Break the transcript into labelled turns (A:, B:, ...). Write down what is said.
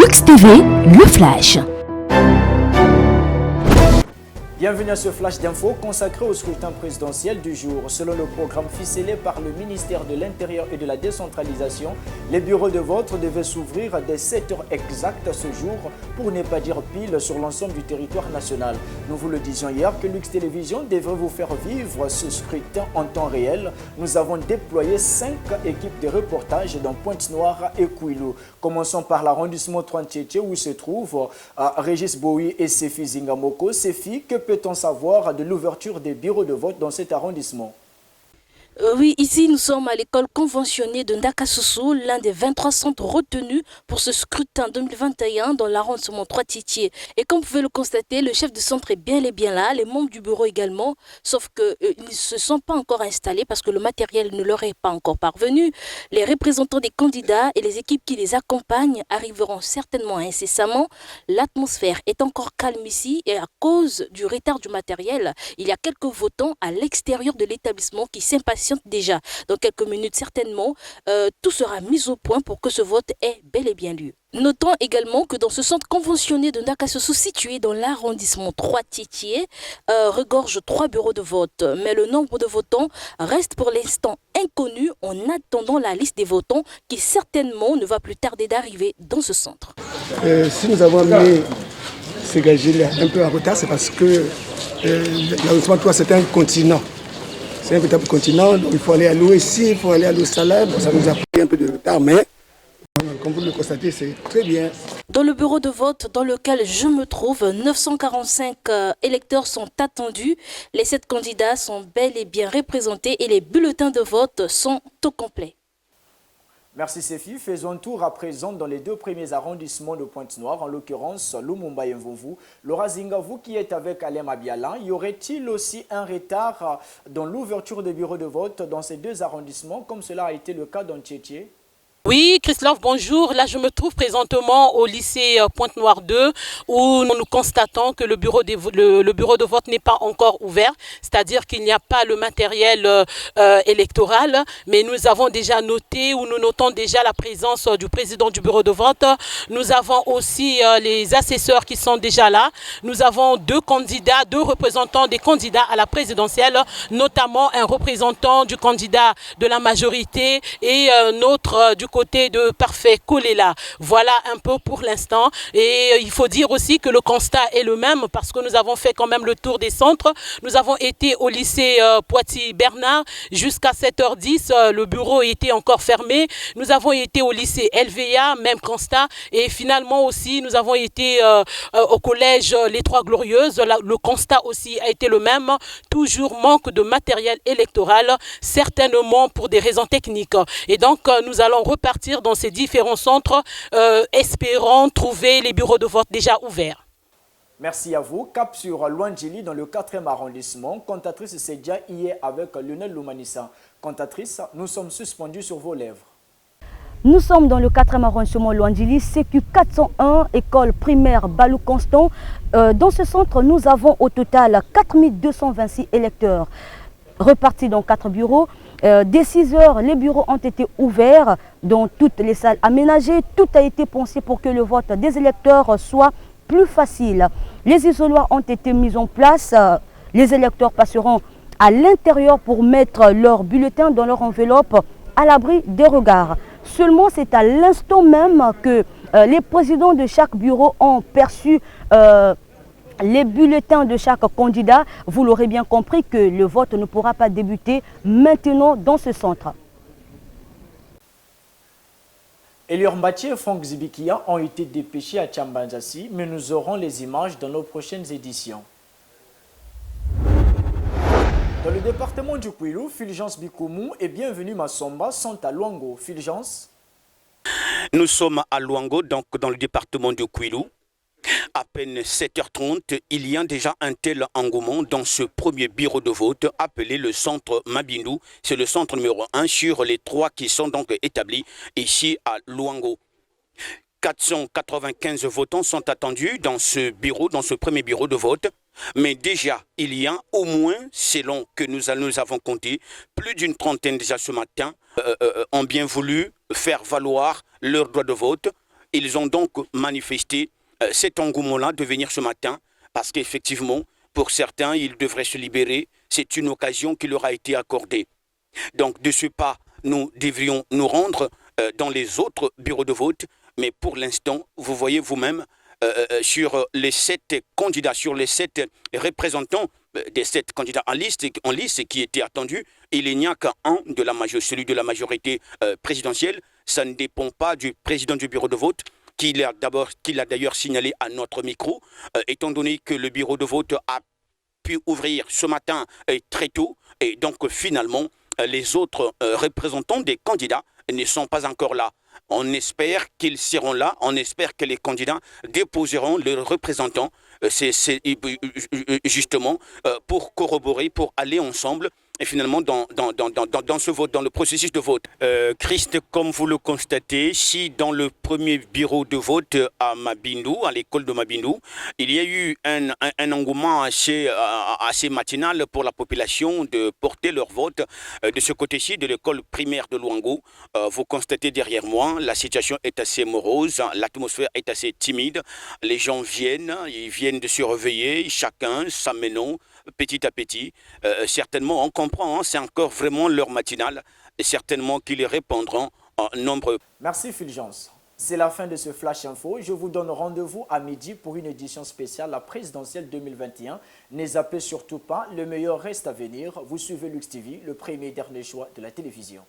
A: Lux TV, le flash.
B: Bienvenue à ce flash d'infos consacré au scrutin présidentiel du jour. Selon le programme ficelé par le ministère de l'Intérieur et de la Décentralisation, les bureaux de vote devaient s'ouvrir dès 7 heures exactes ce jour, pour ne pas dire pile, sur l'ensemble du territoire national. Nous vous le disions hier que Lux Télévision devrait vous faire vivre ce scrutin en temps réel. Nous avons déployé 5 équipes de reportage dans Pointe-Noire et Kouilou. Commençons par l'arrondissement Trantiétié où se trouvent Régis Boui et Sefi Zingamoko. Sefi, que peut-on savoir de l'ouverture des bureaux de vote dans cet arrondissement?
C: Oui, ici nous sommes à l'école conventionnée de Ndakasusu, l'un des 23 centres retenus pour ce scrutin 2021 dans l'arrondissement Trois-Titiers. Et comme vous pouvez le constater, le chef de centre est bien là, les membres du bureau également, sauf qu'ils ne se sont pas encore installés parce que le matériel ne leur est pas encore parvenu. Les représentants des candidats et les équipes qui les accompagnent arriveront certainement incessamment. L'atmosphère est encore calme ici et à cause du retard du matériel, il y a quelques votants à l'extérieur de l'établissement qui s'impatientent déjà. Dans quelques minutes, certainement, tout sera mis au point pour que ce vote ait bel et bien lieu. Notons également que dans ce centre conventionné de Ndakasusu, situé dans l'arrondissement Trois-Titiers, regorge 3 bureaux de vote. Mais le nombre de votants reste pour l'instant inconnu en attendant la liste des votants qui certainement ne va plus tarder d'arriver dans ce centre.
D: Si nous avons amené ces gagés un peu en retard, c'est parce que l'arrondissement 3, c'est un continent. C'est un véritable continent, donc il faut aller à l'Ouessi, il faut aller à l'Ossala. Ça nous a pris un peu de retard, mais comme vous le constatez, c'est très bien.
C: Dans le bureau de vote dans lequel je me trouve, 945 électeurs sont attendus. Les 7 candidats sont bel et bien représentés et les bulletins de vote sont au complet.
B: Merci Sefi. Faisons tour à présent dans les 2 premiers arrondissements de Pointe-Noire, en l'occurrence Lumumba et Mvovu. Laura Zinga, vous qui êtes avec Alem Abialan, y aurait-il aussi un retard dans l'ouverture des bureaux de vote dans ces 2 arrondissements, comme cela a été le cas dans Tchétché?
E: Oui, Christophe, bonjour. Là, je me trouve présentement au lycée Pointe-Noire 2 où nous constatons que le bureau de vote n'est pas encore ouvert, c'est-à-dire qu'il n'y a pas le matériel électoral, mais nous avons déjà noté ou nous notons déjà la présence du président du bureau de vote. Nous avons aussi les assesseurs qui sont déjà là. Nous avons 2 candidats, 2 représentants des candidats à la présidentielle, notamment un représentant du candidat de la majorité et un autre du côté de Parfait Kolela. Voilà un peu pour l'instant. Et il faut dire aussi que le constat est le même parce que nous avons fait quand même le tour des centres. Nous avons été au lycée Poitiers-Bernard jusqu'à 7h10. Le bureau était encore fermé. Nous avons été au lycée LVA, même constat. Et finalement aussi, nous avons été au collège Les Trois Glorieuses. Le constat aussi a été le même. Toujours manque de matériel électoral, certainement pour des raisons techniques. Et donc, nous allons repartir dans ces différents centres, espérant trouver les bureaux de vote déjà ouverts.
B: Merci à vous. Cap sur Luandjili dans le 4e arrondissement. Cantatrice Sedia y est avec Lionel Loumanissa. Cantatrice, nous sommes suspendus sur vos lèvres.
F: Nous sommes dans le 4e arrondissement Luandjili, CQ 401, école primaire Balou Constant. Dans ce centre, nous avons au total 4226 électeurs repartis dans 4 bureaux. Dès 6 heures, les bureaux ont été ouverts dans toutes les salles aménagées. Tout a été pensé pour que le vote des électeurs soit plus facile. Les isoloirs ont été mis en place. Les électeurs passeront à l'intérieur pour mettre leur bulletin dans leur enveloppe à l'abri des regards. Seulement, c'est à l'instant même que les présidents de chaque bureau ont perçu les bulletins de chaque candidat. Vous l'aurez bien compris que le vote ne pourra pas débuter maintenant dans ce centre.
B: Elior Mbati et Franck Zibikia ont été dépêchés à Tchambanzassi, mais nous aurons les images dans nos prochaines éditions. Dans le département du Kouilou, Fulgence Bikoumou et Bienvenue Massomba sont à Luango. Fulgence.
G: Nous sommes à Luango, donc dans le département du Kouilou. À peine 7h30, il y a déjà un tel engouement dans ce premier bureau de vote appelé le centre Mabindou. C'est le centre numéro 1 sur les 3 qui sont donc établis ici à Luango. 495 votants sont attendus dans ce bureau, dans ce premier bureau de vote. Mais déjà, il y a au moins, selon que nous avons compté, plus d'une trentaine déjà ce matin ont bien voulu faire valoir leur droit de vote. Ils ont donc manifesté cet engouement-là de venir ce matin parce qu'effectivement, pour certains, ils devraient se libérer. C'est une occasion qui leur a été accordée. Donc, de ce pas, nous devrions nous rendre dans les autres bureaux de vote. Mais pour l'instant, vous voyez vous-même, sur les 7 candidats, sur les 7 représentants des 7 candidats en liste qui étaient attendus, il n'y a qu'un de la majorité, celui de la majorité présidentielle. Ça ne dépend pas du président du bureau de vote, qu'il a d'ailleurs signalé à notre micro, étant donné que le bureau de vote a pu ouvrir ce matin très tôt, et donc finalement, les autres représentants des candidats ne sont pas encore là. On espère qu'ils seront là, on espère que les candidats déposeront leurs représentants, justement pour corroborer, pour aller ensemble et finalement dans ce vote, dans le processus de vote. Christ, comme vous le constatez, si dans le premier bureau de vote à Mabindou, à l'école de Mabindou, il y a eu un engouement assez matinal pour la population de porter leur vote. De ce côté-ci, de l'école primaire de Luango, vous constatez derrière moi, la situation est assez morose, l'atmosphère est assez timide. Les gens ils viennent de se réveiller, chacun s'amenant petit à petit. Certainement, on comprend, c'est encore vraiment l'heure matinale, et certainement qu'ils répondront en nombre.
B: Merci Fulgence. C'est la fin de ce Flash Info. Je vous donne rendez-vous à midi pour une édition spéciale, la présidentielle 2021. Ne zappez surtout pas, le meilleur reste à venir. Vous suivez Lux TV, le premier et dernier choix de la télévision.